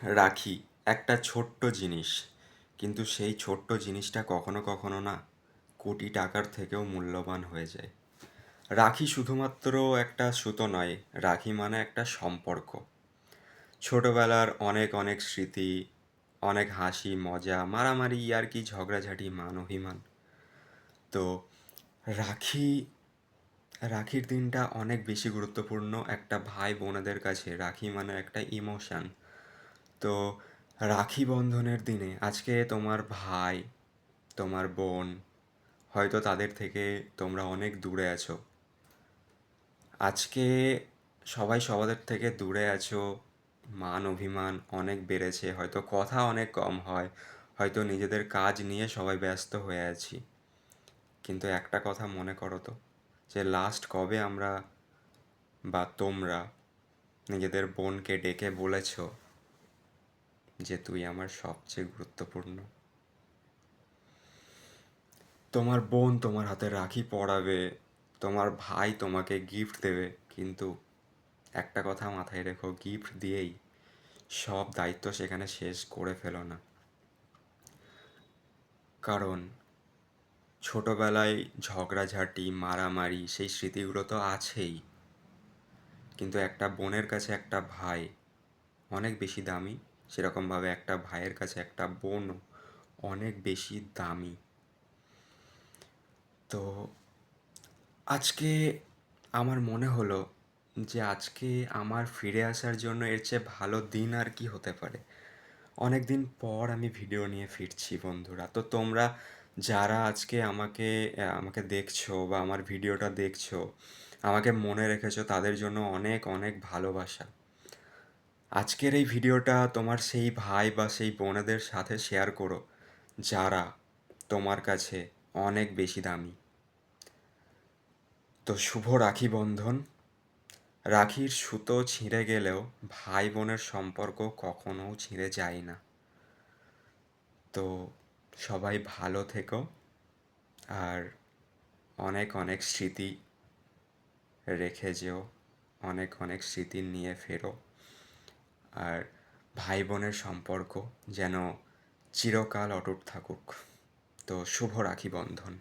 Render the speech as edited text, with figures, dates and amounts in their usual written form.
রাখি একটা ছোট্ট জিনিস, কিন্তু সেই ছোট্ট জিনিসটা কখনো কখনো না কোটি টাকার থেকেও মূল্যবান হয়ে যায়। রাখি শুধুমাত্র একটা সুতো নয়, রাখি মানে একটা সম্পর্ক। ছোটবেলার অনেক অনেক স্মৃতি, অনেক হাসি মজা, মারামারি, ইয়ার্কি, ঝগড়াঝাটি, মান অভিমান। তো রাখি রাখির দিনটা অনেক বেশি গুরুত্বপূর্ণ একটা ভাই বোনেদের কাছে। রাখি মানে একটা ইমোশন। তো রাখি বন্ধনের দিনে আজকে তোমার ভাই, তোমার বোন, হয়তো তাদের থেকে তোমরা অনেক দূরে আছো। আজকে সবাই সবাদের থেকে দূরে আছো। মান অভিমান অনেক বেড়েছে, হয়তো কথা অনেক কম হয়, হয়তো নিজেদের কাজ নিয়ে সবাই ব্যস্ত হয়ে আছি। কিন্তু একটা কথা মনে করো তো, যে লাস্ট কবে আমরা বা তোমরা নিজেদের বোনকে ডেকে বলেছো যে তুই আমার সবচেয়ে গুরুত্বপূর্ণ। তোমার বোন তোমার হাতে রাখি পরাবে, তোমার ভাই তোমাকে গিফট দেবে, কিন্তু একটা কথা মাথায় রেখো, গিফট দিয়েই সব দায়িত্ব সেখানে শেষ করে ফেলো না। কারণ ছোটবেলায় ঝগড়াঝাটি, মারামারি, সেই স্মৃতিগুলো তো আছেই, কিন্তু একটা বোনের কাছে একটা ভাই অনেক বেশি দামি। সেরকমভাবে একটা ভাইয়ের কাছে একটা বোনও অনেক বেশি দামি। তো আজকে আমার মনে হলো যে আজকে আমার ফিরে আসার জন্য এর চেয়ে ভালো দিন আর কি হতে পারে। অনেক দিন পর আমি ভিডিও নিয়ে ফিরছি বন্ধুরা। তো তোমরা যারা আজকে আমাকে দেখছো বা আমার ভিডিওটা দেখছো, আমাকে মনে রেখেছো, তাদের জন্য অনেক অনেক ভালোবাসা। আজকের এই ভিডিওটা তোমার সেই ভাই বা সেই বোনেদের সাথে শেয়ার করো যারা তোমার কাছে অনেক বেশি দামি। তো শুভ রাখি বন্ধন। রাখির সুতো ছিঁড়ে গেলেও ভাই বোনের সম্পর্ক কখনো ছিঁড়ে যায় না। তো সবাই ভালো থেকো, আর অনেক অনেক স্মৃতি রেখে যেও, অনেক অনেক স্মৃতি নিয়ে ফেরো। আর ভাই বোনের সম্পর্ক যেন চিরকাল অটুট থাকুক। তো শুভ রাখি বন্ধন।